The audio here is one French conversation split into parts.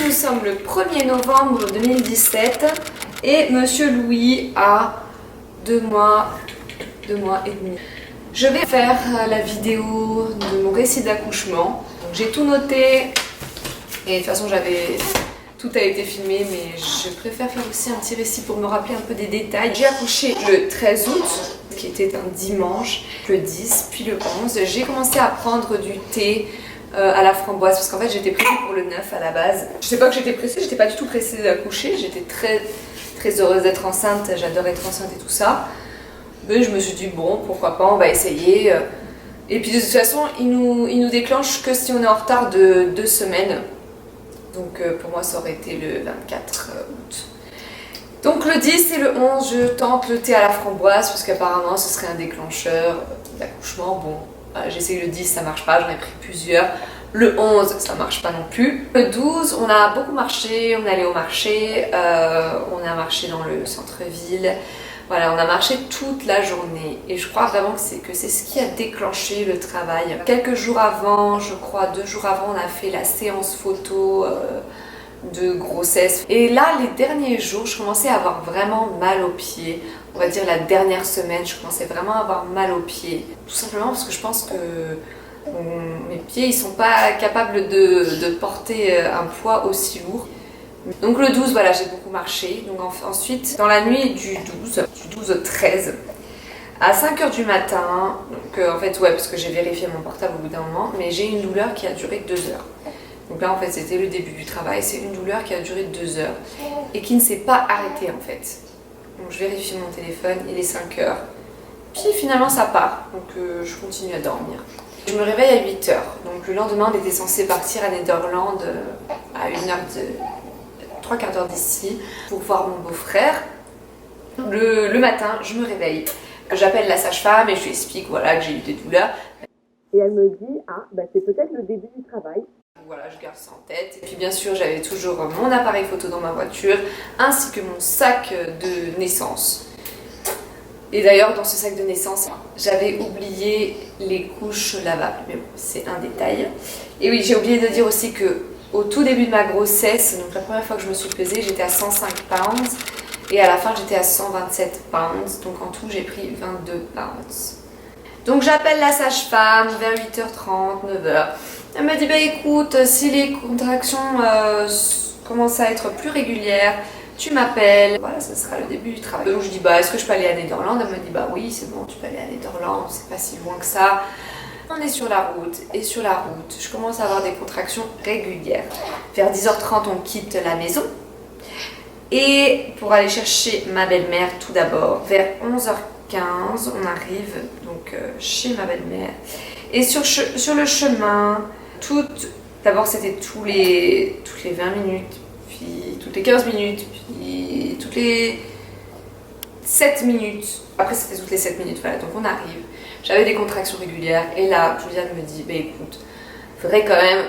nous sommes le 1er novembre 2017 et Monsieur Louis a 2 mois et demi. Je vais faire la vidéo de mon récit d'accouchement. J'ai tout noté et de toute façon tout a été filmé, mais je préfère faire aussi un petit récit pour me rappeler un peu des détails. J'ai accouché le 13 août, qui était un dimanche, le 10, puis le 11. J'ai commencé à prendre du thé à la framboise, parce qu'en fait j'étais pressée pour le 9 à la base. Je sais pas que j'étais pressée, j'étais pas du tout pressée d'accoucher, j'étais très heureuse d'être enceinte, j'adore être enceinte et tout ça. Mais je me suis dit bon, pourquoi pas, on va essayer. Et puis de toute façon, il nous déclenche que si on est en retard de 2 semaines. Donc pour moi ça aurait été le 24 août. Donc le 10 et le 11 je tente le thé à la framboise parce qu'apparemment ce serait un déclencheur d'accouchement. Bon, j'ai essayé le 10, ça marche pas, j'en ai pris plusieurs. Le 11 ça marche pas non plus. Le 12 on a beaucoup marché, on est allé au marché, on a marché dans le centre-ville. Voilà, on a marché toute la journée et je crois vraiment que c'est ce qui a déclenché le travail. Quelques jours avant, je crois 2 jours avant, on a fait la séance photo de grossesse. Et là, les derniers jours, je commençais à avoir vraiment mal aux pieds. On va dire la dernière semaine, je commençais vraiment à avoir mal aux pieds. Tout simplement parce que je pense que mes pieds, ils sont pas capables de porter un poids aussi lourd. Donc le 12, voilà, j'ai beaucoup marché. Donc ensuite, dans la nuit du 12 au 13, à 5h du matin, donc en fait, ouais, parce que j'ai vérifié mon portable au bout d'un moment, mais j'ai une douleur qui a duré 2 heures. Donc là, en fait, c'était le début du travail. C'est une douleur qui a duré 2 heures et qui ne s'est pas arrêtée, en fait. Donc je vérifie mon téléphone, il est 5h. Puis finalement, ça part. Donc je continue à dormir. Je me réveille à 8h. Donc le lendemain, on était censé partir à Nederland à 3 quarts d'heure d'ici pour voir mon beau-frère. Le matin, je me réveille, j'appelle la sage-femme et je lui explique voilà, que j'ai eu des douleurs. Et elle me dit c'est peut-être le début du travail. Voilà, je garde ça en tête. Et puis bien sûr, j'avais toujours mon appareil photo dans ma voiture ainsi que mon sac de naissance. Et d'ailleurs, dans ce sac de naissance, j'avais oublié les couches lavables. Mais bon, c'est un détail. Et oui, j'ai oublié de dire aussi que au tout début de ma grossesse, donc la première fois que je me suis pesée, j'étais à 105 pounds et à la fin j'étais à 127 pounds, donc en tout j'ai pris 22 pounds. Donc j'appelle la sage-femme vers 8h30, 9h. Elle me dit bah écoute, si les contractions commencent à être plus régulières, tu m'appelles. Voilà, ce sera le début du travail. Donc je dis bah est-ce que je peux aller à Nederland? Elle me dit bah oui c'est bon, tu peux aller à Nederland, c'est pas si loin que ça. On est sur la route et sur la route, je commence à avoir des contractions régulières. Vers 10h30, on quitte la maison et pour aller chercher ma belle-mère tout d'abord. Vers 11h15, on arrive donc chez ma belle-mère et sur le chemin, d'abord c'était toutes les 20 minutes, puis toutes les 15 minutes, puis toutes les 7 minutes. Après c'était toutes les 7 minutes, voilà, donc on arrive. J'avais des contractions régulières et là, Juliane me dit, bah écoute, faudrait quand même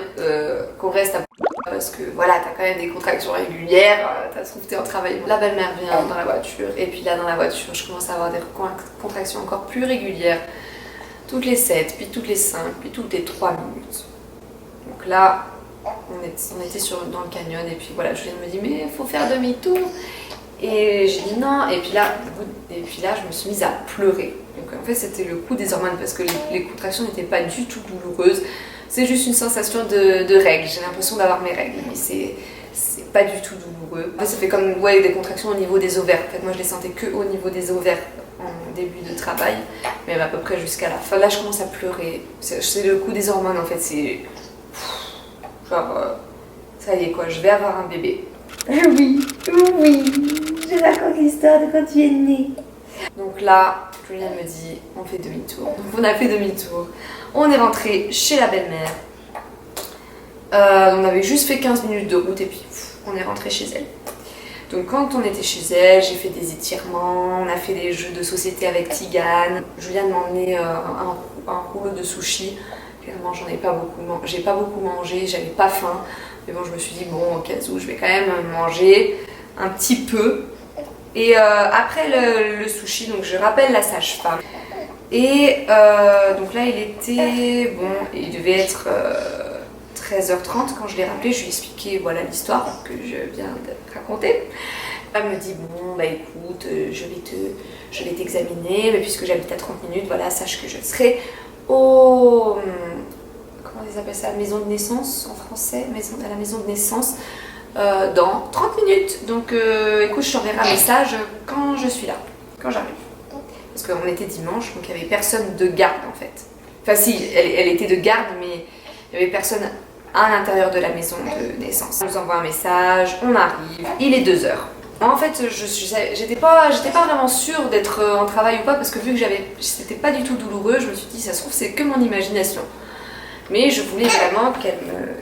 qu'on reste à parce que voilà, t'as quand même des contractions régulières, t'as trouvé t'es en travail. La belle-mère vient dans la voiture et puis là dans la voiture, je commence à avoir des contractions encore plus régulières, toutes les 7, puis toutes les 5, puis toutes les 3 minutes. Donc là, on était dans le canyon et puis voilà, Juliane me dit, mais il faut faire demi-tour. Et j'ai dit non, et puis là, je me suis mise à pleurer. Donc en fait, c'était le coup des hormones parce que les contractions n'étaient pas du tout douloureuses. C'est juste une sensation de règles. J'ai l'impression d'avoir mes règles, mais c'est pas du tout douloureux. En fait, ça fait comme des contractions au niveau des ovaires. En fait, moi, je les sentais que au niveau des ovaires en début de travail, mais à peu près jusqu'à la fin. Là, je commence à pleurer. C'est le coup des hormones, en fait. C'est genre, ça y est quoi, je vais avoir un bébé. Oui, je raconte l'histoire de quand tu es née. Donc là, Juliane me dit, on fait demi-tour. Donc on a fait demi-tour. On est rentré chez la belle-mère. On avait juste fait 15 minutes de route et puis on est rentré chez elle. Donc quand on était chez elle, j'ai fait des étirements, on a fait des jeux de société avec Tigane. Juliane m'a emmené un rouleau de sushi. Finalement, j'ai pas beaucoup mangé, j'avais pas faim. Mais bon, je me suis dit, bon, au cas où, je vais quand même manger un petit peu. Et après le sushi, donc je rappelle la sage-femme. Et donc là, il devait être 13h30, quand je l'ai rappelé, je lui ai expliqué voilà l'histoire que je viens de raconter. Elle me dit bon bah écoute, je vais t'examiner, mais puisque j'habite à 30 minutes, voilà, sache que je serai au comment ils appellent ça, maison de naissance en français, à la maison de naissance dans 30 minutes. Donc écoute, je t'enverrai un message quand je suis là, quand j'arrive. Parce qu'on était dimanche, donc il n'y avait personne de garde en fait. Enfin si, elle était de garde, mais il n'y avait personne à l'intérieur de la maison de naissance. On nous envoie un message, on arrive, il est 2h. Moi en fait, j'étais pas vraiment sûre d'être en travail ou pas, parce que vu que c'était pas du tout douloureux, je me suis dit ça se trouve c'est que mon imagination. Mais je voulais vraiment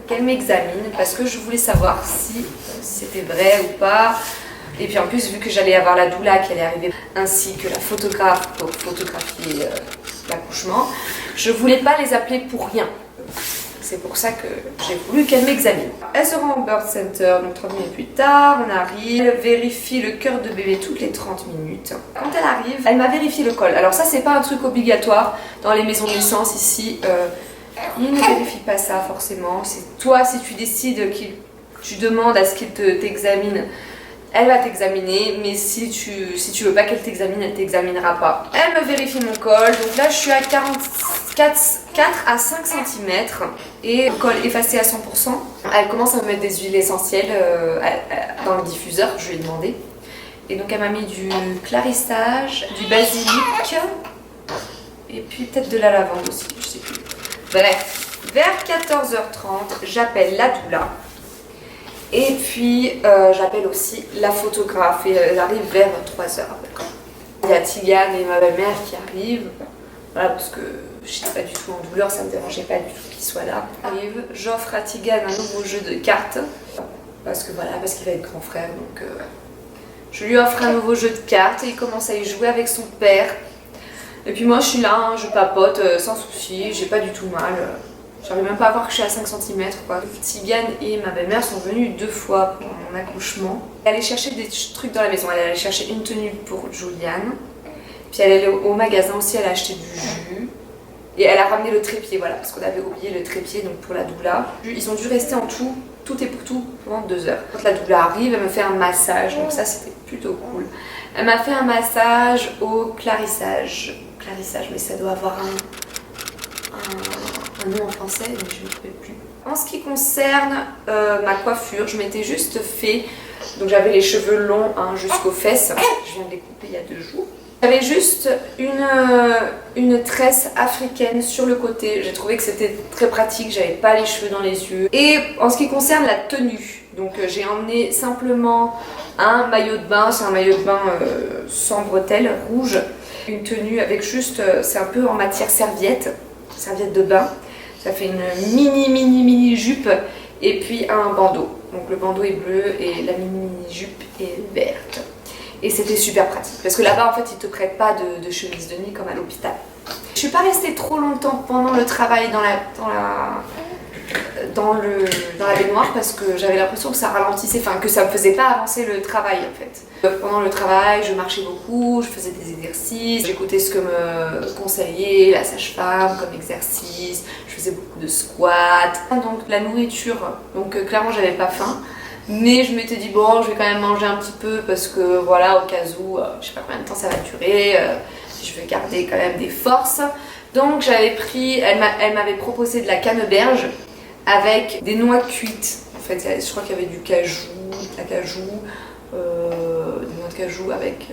qu'elle m'examine, parce que je voulais savoir si c'était vrai ou pas. Et puis en plus, vu que j'allais avoir la doula qui allait arriver, ainsi que la photographe pour photographier l'accouchement, je voulais pas les appeler pour rien. C'est pour ça que j'ai voulu qu'elle m'examine. Elle se rend au birth center, donc 30 minutes plus tard, on arrive, elle vérifie le cœur de bébé toutes les 30 minutes. Quand elle arrive, elle m'a vérifié le col. Alors ça, c'est pas un truc obligatoire dans les maisons de naissance ici. Ils ne vérifient pas ça forcément. C'est toi, si tu décides tu demandes à ce qu'il t'examine, elle va t'examiner, mais si tu veux pas qu'elle t'examine, elle t'examinera pas. Elle me vérifie mon col, donc là je suis à 4 à 5 cm et le col effacé à 100%. Elle commence à me mettre des huiles essentielles dans le diffuseur, je lui ai demandé. Et donc elle m'a mis du clarissage, du basilic et puis peut-être de la lavande aussi, je sais plus. Bref, vers 14h30, j'appelle la doula. Et puis j'appelle aussi la photographe et elle arrive vers 3h. Il y a Tigane et ma belle-mère qui arrivent. Voilà, parce que je n'étais pas du tout en douleur, ça ne me dérangeait pas du tout qu'ils soient là. Arrive, j'offre à Tigane un nouveau jeu de cartes. Parce qu'il va être grand frère. Donc je lui offre un nouveau jeu de cartes et il commence à y jouer avec son père. Et puis moi je suis là, hein, je papote sans souci, j'ai pas du tout mal. J'arrive même pas à voir que je suis à 5 cm quoi. Tigane et ma belle-mère sont venues 2 fois pour mon accouchement. Elle allait chercher des trucs dans la maison. Elle allait chercher une tenue pour Juliane. Puis elle allait au magasin aussi, elle a acheté du jus. Et elle a ramené le trépied, voilà, parce qu'on avait oublié le trépied donc pour la doula. Ils ont dû rester en tout et pour tout, pendant 2 heures. Quand la doula arrive, elle me fait un massage, donc ça c'était plutôt cool. Elle m'a fait un massage au clarissage. Clarissage, mais ça doit avoir un nom en français, mais je ne trouvais plus. En ce qui concerne ma coiffure, je m'étais juste fait, donc j'avais les cheveux longs hein, jusqu'aux fesses, je viens de les couper il y a 2 jours. J'avais juste une tresse africaine sur le côté, j'ai trouvé que c'était très pratique, j'avais pas les cheveux dans les yeux. Et en ce qui concerne la tenue, donc j'ai emmené simplement un maillot de bain, c'est un maillot de bain sans bretelles, rouge. Une tenue avec juste, c'est un peu en matière serviette de bain. Ça fait une mini jupe et puis un bandeau. Donc le bandeau est bleu et la mini jupe est verte. Et c'était super pratique parce que là-bas en fait ils te prêtent pas de chemise de nuit comme à l'hôpital. Je suis pas restée trop longtemps pendant le travail dans la baignoire parce que j'avais l'impression que ça ralentissait, enfin que ça me faisait pas avancer le travail en fait. Pendant le travail, je marchais beaucoup, je faisais des exercices, j'écoutais ce que me conseillait la sage-femme comme exercice, je faisais beaucoup de squats. Donc la nourriture, donc clairement j'avais pas faim, mais je m'étais dit bon je vais quand même manger un petit peu parce que voilà au cas où, je sais pas combien de temps ça va durer, je vais garder quand même des forces. Donc j'avais pris, elle m'avait proposé de la canneberge avec des noix cuites. En fait, je crois qu'il y avait du cajou, des noix de cajou avec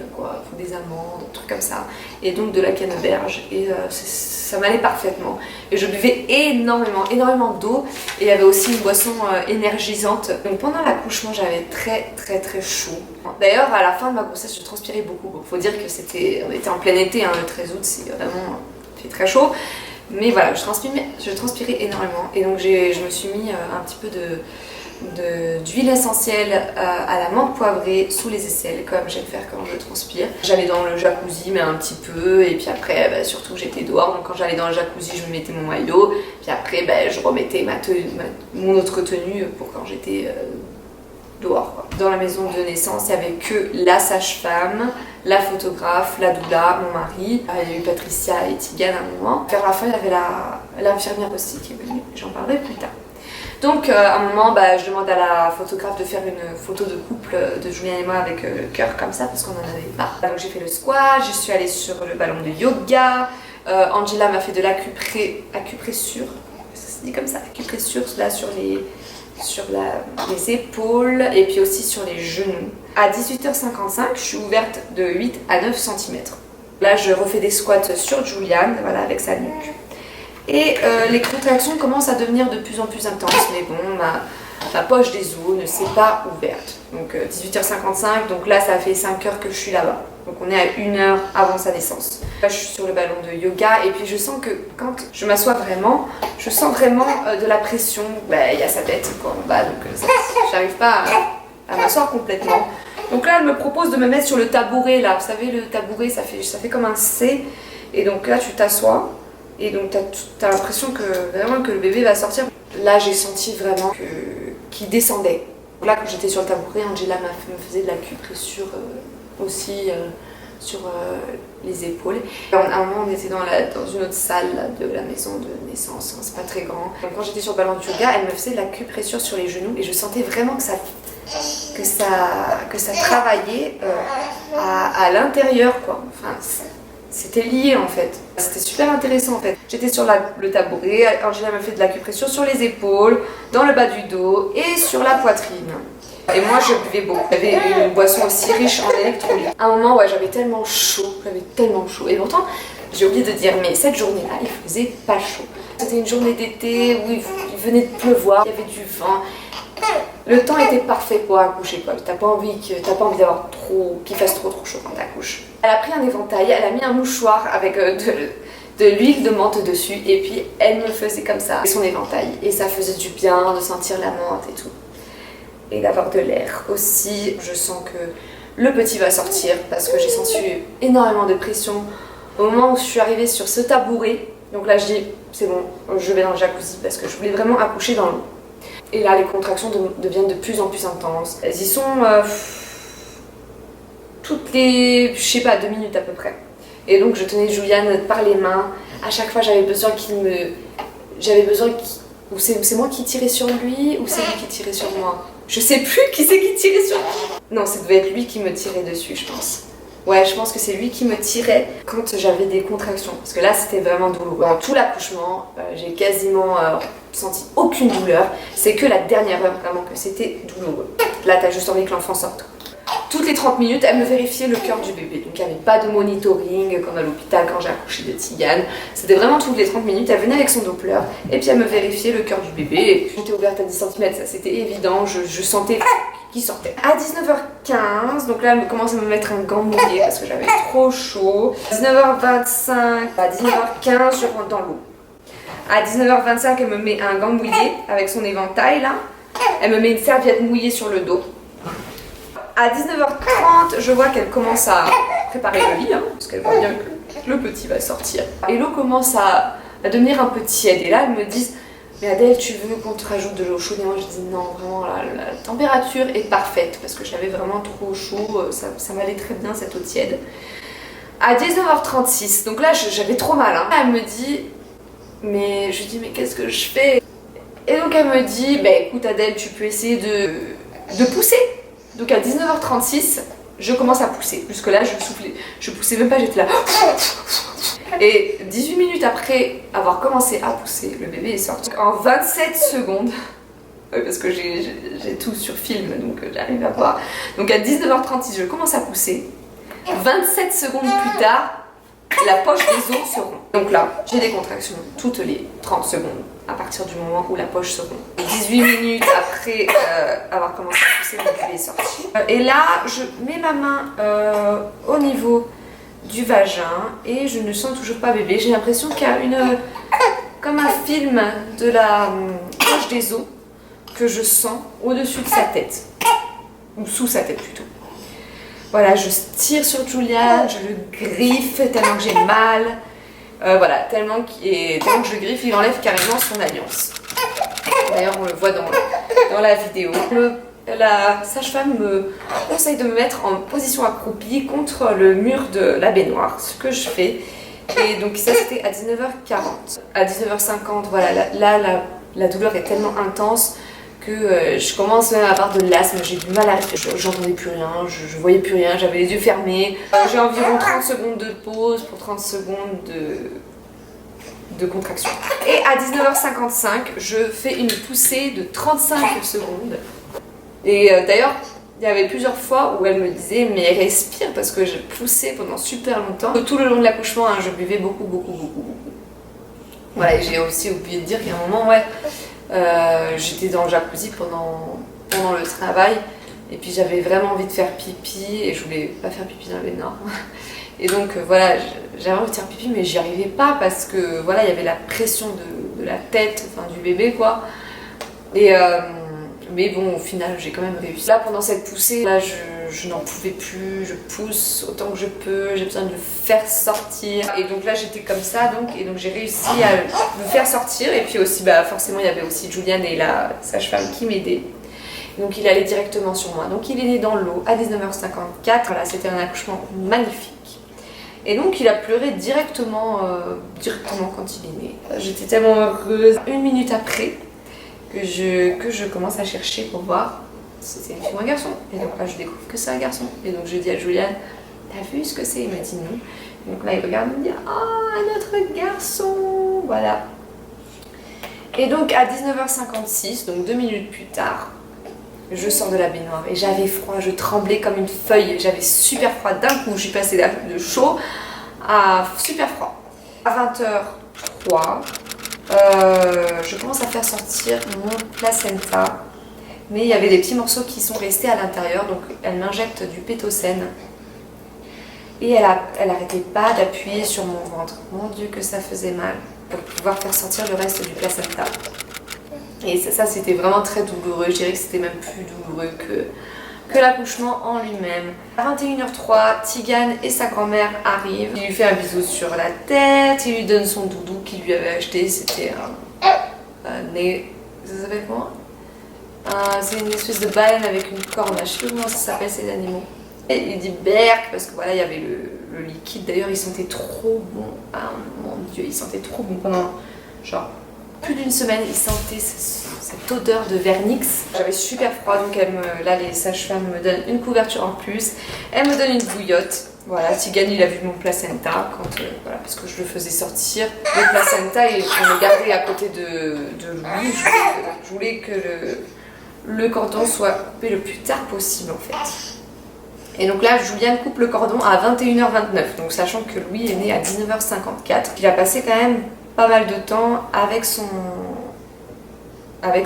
des amandes, des trucs comme ça. Et donc de la canneberge. Et ça m'allait parfaitement. Et je buvais énormément d'eau. Et il y avait aussi une boisson énergisante. Donc pendant l'accouchement, j'avais très chaud. D'ailleurs, à la fin de ma grossesse, je transpirais beaucoup. Bon, faut dire que on était en plein été, hein, le 13 août, c'est vraiment fait très chaud. Mais voilà, je transpirais énormément et donc je me suis mis un petit peu d'huile essentielle à la menthe poivrée sous les aisselles comme j'aime faire quand je transpire. J'allais dans le jacuzzi mais un petit peu et puis après surtout j'étais dehors donc quand j'allais dans le jacuzzi je me mettais mon maillot puis après je remettais mon autre tenue pour quand j'étais dehors quoi. Dans la maison de naissance il n'y avait que la sage-femme, la photographe, la doula, mon mari, il y a eu Patricia et Tigane à un moment. Vers la fin il y avait l'infirmière aussi qui est venue, j'en parlerai plus tard. Donc à un moment, je demande à la photographe de faire une photo de couple de Julien et moi avec le cœur comme ça parce qu'on n'en avait pas. Donc j'ai fait le squat, je suis allée sur le ballon de yoga. Angela m'a fait de l'acupressure, ça se dit comme ça, acupressure là sur les épaules et puis aussi sur les genoux. À 18h55, je suis ouverte de 8 à 9 cm. Là, je refais des squats sur Julian, voilà, avec sa nuque. Et les contractions commencent à devenir de plus en plus intenses, mais bon, ma poche des os ne s'est pas ouverte. Donc 18h55, donc là, ça fait 5 heures que je suis là-bas. Donc on est à 1 heure avant sa naissance. Là, je suis sur le ballon de yoga et puis je sens que quand je m'assois vraiment, je sens vraiment de la pression. Il y a sa tête quoi, en bas, donc j'arrive pas à m'asseoir complètement. Donc là, elle me propose de me mettre sur le tabouret là. Vous savez, le tabouret, ça fait comme un C. Et donc là, tu t'assois et donc t'as l'impression que vraiment que le bébé va sortir. Là, j'ai senti vraiment qu'il descendait. Donc là, quand j'étais sur le tabouret, Angela me faisait de l'acupressure aussi sur les épaules. À un moment, on était dans une autre salle là, de la maison de naissance, hein, c'est pas très grand. Donc, quand j'étais sur le ballon de yoga, elle me faisait de l'acupressure sur les genoux et je sentais vraiment que ça travaillait à l'intérieur, quoi. Enfin, c'était lié en fait. C'était super intéressant en fait. J'étais sur le tabouret, Angela m'a fait de l'acupressure sur les épaules, dans le bas du dos et sur la poitrine. Et moi je buvais beaucoup. J'avais une boisson aussi riche en électrolytes. À un moment, j'avais tellement chaud. Et pourtant, j'ai oublié de dire, mais cette journée-là, il faisait pas chaud. C'était une journée d'été où il venait de pleuvoir, il y avait du vent. Le temps était parfait pour accoucher quoi. T'as pas envie d'avoir qu'il fasse trop chaud quand t'accouches. Elle a pris un éventail, elle a mis un mouchoir avec de l'huile de menthe dessus et puis elle me faisait comme ça son éventail et ça faisait du bien de sentir la menthe et tout. Et d'avoir de l'air aussi. Je sens que le petit va sortir parce que j'ai senti énormément de pression au moment où je suis arrivée sur ce tabouret. Donc là je dis c'est bon, je vais dans le jacuzzi parce que je voulais vraiment accoucher dans l'eau. Et là les contractions deviennent de plus en plus intenses. Elles y sont toutes les, je sais pas, 2 minutes à peu près. Et donc je tenais Julian par les mains. À chaque fois j'avais besoin ou c'est moi qui tirais sur lui ou c'est lui qui tirait sur moi. Je sais plus qui c'est qui tirait sur moi. Non, ça devait être lui qui me tirait dessus, je pense. Ouais, je pense que c'est lui qui me tirait quand j'avais des contractions. Parce que là, c'était vraiment douloureux. Dans tout l'accouchement, j'ai quasiment senti aucune douleur. C'est que la dernière heure, vraiment, que c'était douloureux. Là, t'as juste envie que l'enfant sorte. Toutes les 30 minutes, elle me vérifiait le cœur du bébé. Donc il n'y avait pas de monitoring comme à l'hôpital quand j'ai accouché de Tigane. C'était vraiment toutes les 30 minutes, elle venait avec son Doppler et puis elle me vérifiait le cœur du bébé. Et puis j'étais ouverte à 10 cm, ça c'était évident, je sentais qu'il sortait. À 19h15, donc là elle commence à me mettre un gant mouillé parce que j'avais trop chaud. À 19h25, à 19h15, je rentre dans l'eau. À 19h25, elle me met un gant mouillé avec son éventail là. Elle me met une serviette mouillée sur le dos. À 19h30, je vois qu'elle commence à préparer le lit, hein, parce qu'elle voit bien que le petit va sortir. Et l'eau commence à devenir un peu tiède. Et là, elles me disent « Mais Adèle, tu veux qu'on te rajoute de l'eau chaude ?» Et moi, je dis « Non, vraiment, la température est parfaite, parce que j'avais vraiment trop chaud, ça m'allait très bien, cette eau tiède. » À 19h36, donc là, j'avais trop mal. Hein. Elle me dit « Mais… » Je lui dis « Mais qu'est-ce que je fais ?» Et donc, elle me dit « Bah écoute Adèle, tu peux essayer de pousser. » Donc à 19h36, je commence à pousser. Jusque-là, je poussais même pas, j'étais là. Et 18 minutes après avoir commencé à pousser, le bébé est sorti. En 27 secondes, parce que j'ai tout sur film, donc j'arrive à voir. Donc à 19h36, je commence à pousser. 27 secondes plus tard, la poche des os se rompt. Donc là, j'ai des contractions toutes les 30 secondes. À partir du moment où la poche se rompt. 18 minutes après avoir commencé à pousser, mon bébé est sorti. Et là, je mets ma main au niveau du vagin et je ne sens toujours pas bébé. J'ai l'impression qu'il y a comme un film de la poche des os que je sens au-dessus de sa tête. Ou sous sa tête plutôt. Voilà, je tire sur Julian, je le griffe tellement que j'ai mal. Voilà, tellement que je le griffe, il enlève carrément son alliance. D'ailleurs, on le voit dans la vidéo. La sage-femme me conseille de me mettre en position accroupie contre le mur de la baignoire, ce que je fais. Et donc ça, c'était à 19h40. À 19h50, voilà, là la douleur est tellement intense que je commence même à avoir de l'asthme, j'ai du mal à... J'entendais plus rien, je voyais plus rien, j'avais les yeux fermés. J'ai environ 30 secondes de pause pour 30 secondes de contraction. Et à 19h55, je fais une poussée de 35 secondes. Et d'ailleurs, il y avait plusieurs fois où elle me disait mais respire parce que je poussais pendant super longtemps. Tout le long de l'accouchement, hein, je buvais beaucoup. Voilà, et j'ai aussi oublié de dire qu'à un moment, ouais, j'étais dans le jacuzzi pendant le travail et puis j'avais vraiment envie de faire pipi et je voulais pas faire pipi dans les baignoire. Et donc voilà, j'avais envie de faire pipi mais j'y arrivais pas parce que voilà, il y avait la pression de la tête, enfin du bébé quoi. Et mais bon, au final, j'ai quand même réussi. Là, pendant cette poussée, là, je n'en pouvais plus, je pousse autant que je peux, j'ai besoin de le faire sortir. Et donc là, j'étais comme ça, et donc j'ai réussi à le faire sortir. Et puis aussi, bah, forcément, il y avait aussi Julian et la sage-femme qui m'aidaient. Donc il allait directement sur moi. Donc il est né dans l'eau à 19h54. Voilà, c'était un accouchement magnifique. Et donc il a pleuré directement quand il est né. J'étais tellement heureuse. 1 minute après, que je commence à chercher pour voir si c'est une fille ou un garçon. Et donc là, je découvre que c'est un garçon. Et donc je dis à Julian, t'as vu ce que c'est? Il me dit non. Et donc là, il regarde et me dit, ah, notre garçon. Voilà. Et donc à 19h56, donc 2 minutes plus tard, je sors de la baignoire et j'avais froid, je tremblais comme une feuille. J'avais super froid. D'un coup, je suis passée de chaud à super froid. À 20h03, je commence à faire sortir mon placenta, mais il y avait des petits morceaux qui sont restés à l'intérieur, donc elle m'injecte du pétocène et elle arrêtait pas d'appuyer sur mon ventre. Mon Dieu que ça faisait mal pour pouvoir faire sortir le reste du placenta. Et ça c'était vraiment très douloureux, je dirais que c'était même plus douloureux que l'accouchement en lui-même. À 21h03, Tigane et sa grand-mère arrivent. Il lui fait un bisou sur la tête, il lui donne son doudou qu'il lui avait acheté. C'était un nez. Ça s'appelle comment? C'est une espèce de baleine avec une corne. Je sais plus comment ça s'appelle ces animaux. Et il dit berk parce que voilà, il y avait le liquide. D'ailleurs, il sentait trop bon. Ah mon Dieu, il sentait trop bon pendant genre plus d'une semaine. Il sentait cette odeur de vernix. J'avais super froid, donc là les sages-femmes me donnent une couverture en plus. Elle me donne une bouillotte. Voilà, Tigane il a vu mon placenta voilà, parce que je le faisais sortir. Le placenta, on le gardait à côté de lui. Je voulais que le cordon soit coupé le plus tard possible en fait. Et donc là, Julian coupe le cordon à 21h29, donc sachant que Louis est né à 19h54. Il a passé quand même pas mal de temps avec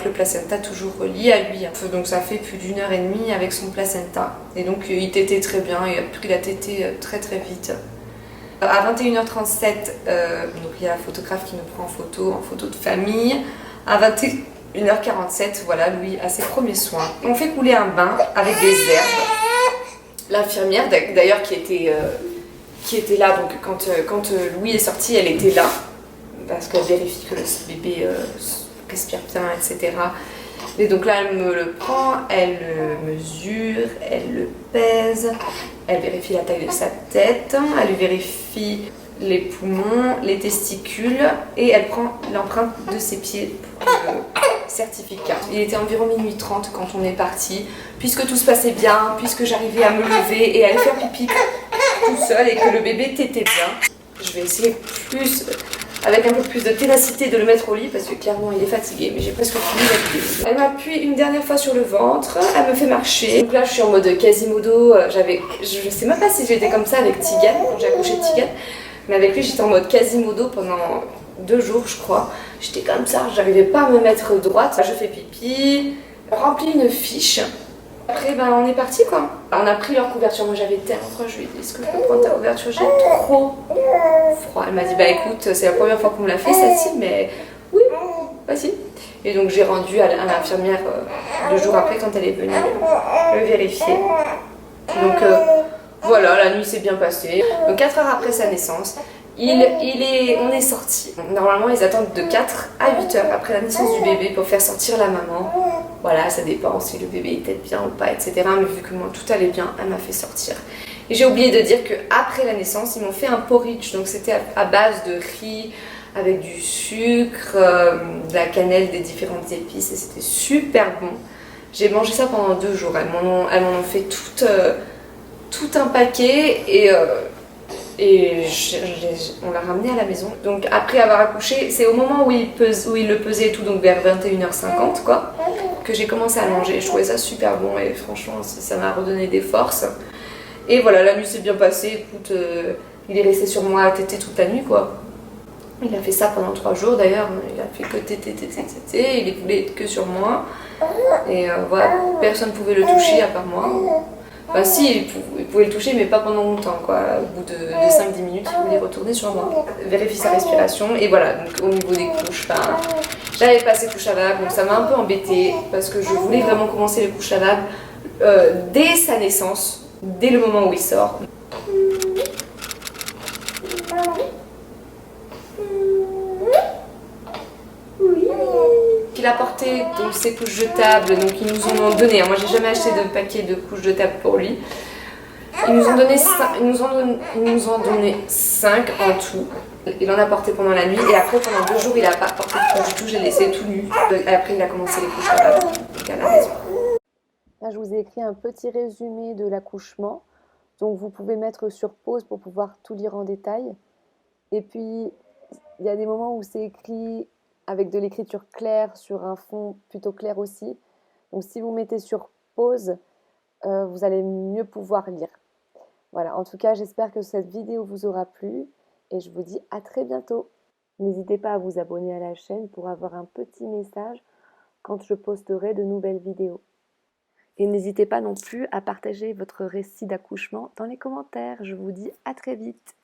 le placenta toujours relié à lui. Donc ça fait plus d'1h30 avec son placenta. Et donc il tétait très bien, il a pris la tétée très très vite. À 21h37, donc il y a la photographe qui nous prend en photo de famille. À 21h47, voilà, Louis a ses premiers soins. On fait couler un bain avec des herbes. L'infirmière d'ailleurs qui était là, donc quand Louis est sorti, elle était là. Parce qu'elle vérifie que le bébé respire bien, etc. Et donc là, elle me le prend, elle le mesure, elle le pèse, elle vérifie la taille de sa tête, elle lui vérifie les poumons, les testicules et elle prend l'empreinte de ses pieds pour le certificat. Il était environ minuit 30 quand on est parti, puisque tout se passait bien, puisque j'arrivais à me lever et à aller faire pipi tout seul et que le bébé tétait bien. Je vais essayer avec un peu plus de ténacité de le mettre au lit parce que clairement il est fatigué, mais j'ai presque fini la vidéo. Elle m'appuie une dernière fois sur le ventre, elle me fait marcher. Donc là je suis en mode Quasimodo, je sais même pas si j'étais comme ça avec Tigane, quand j'ai accouché de Tigane, mais avec lui j'étais en mode Quasimodo pendant 2 jours je crois. J'étais comme ça, j'arrivais pas à me mettre droite. Je fais pipi, on remplit une fiche. Après on est parti quoi. On a pris leur couverture, moi j'avais tellement froid, je lui ai dit est-ce que je peux prendre ta couverture, j'ai trop froid. Elle m'a dit bah écoute c'est la première fois qu'on me l'a fait celle-ci mais oui vas-y. Et donc j'ai rendu à l'infirmière 2 jours après quand elle est venue le vérifier. Donc voilà, la nuit s'est bien passée. Donc 4 heures après sa naissance, on est sorti. Normalement ils attendent de 4 à 8 heures après la naissance du bébé pour faire sortir la maman. Voilà, ça dépend si le bébé était bien ou pas, etc. Mais vu que moi tout allait bien, elle m'a fait sortir. Et j'ai oublié de dire qu'après la naissance, ils m'ont fait un porridge. Donc c'était à base de riz, avec du sucre, de la cannelle, des différentes épices et c'était super bon. J'ai mangé ça pendant 2 jours, elles m'en ont fait tout un paquet et on l'a ramené à la maison. Donc après avoir accouché, c'est au moment où il le pesait et tout, donc vers 21h50 quoi, que j'ai commencé à manger. Je trouvais ça super bon et franchement ça m'a redonné des forces. Et voilà, la nuit s'est bien passée, écoute, il est resté sur moi à téter toute la nuit quoi. Il a fait ça pendant 3 jours d'ailleurs, il a fait que téter, il voulait être que sur moi. Et voilà, personne ne pouvait le toucher à part moi. Enfin si, il pouvait le toucher mais pas pendant longtemps quoi. Au bout de 5-10 minutes, il voulait retourner sur moi. Vérifie sa respiration et voilà, donc au niveau des couches, j'avais pas ces couches lavables, donc ça m'a un peu embêtée parce que je voulais vraiment commencer les couches lavables dès sa naissance, dès le moment où il sort. Il a porté donc ses couches jetables, donc ils nous en ont donné. Moi j'ai jamais acheté de paquet de couches jetables pour lui. Ils nous ont donné 5 en tout. Il en a porté pendant la nuit et après pendant 2 jours il a pas porté de couches du tout, j'ai laissé tout nu. Après il a commencé les couches lavables à la maison. Là je vous ai écrit un petit résumé de l'accouchement. Donc vous pouvez mettre sur pause pour pouvoir tout lire en détail. Et puis il y a des moments où c'est écrit avec de l'écriture claire sur un fond plutôt clair aussi. Donc si vous mettez sur pause, vous allez mieux pouvoir lire. Voilà, en tout cas j'espère que cette vidéo vous aura plu et je vous dis à très bientôt. N'hésitez pas à vous abonner à la chaîne pour avoir un petit message quand je posterai de nouvelles vidéos. Et n'hésitez pas non plus à partager votre récit d'accouchement dans les commentaires. Je vous dis à très vite.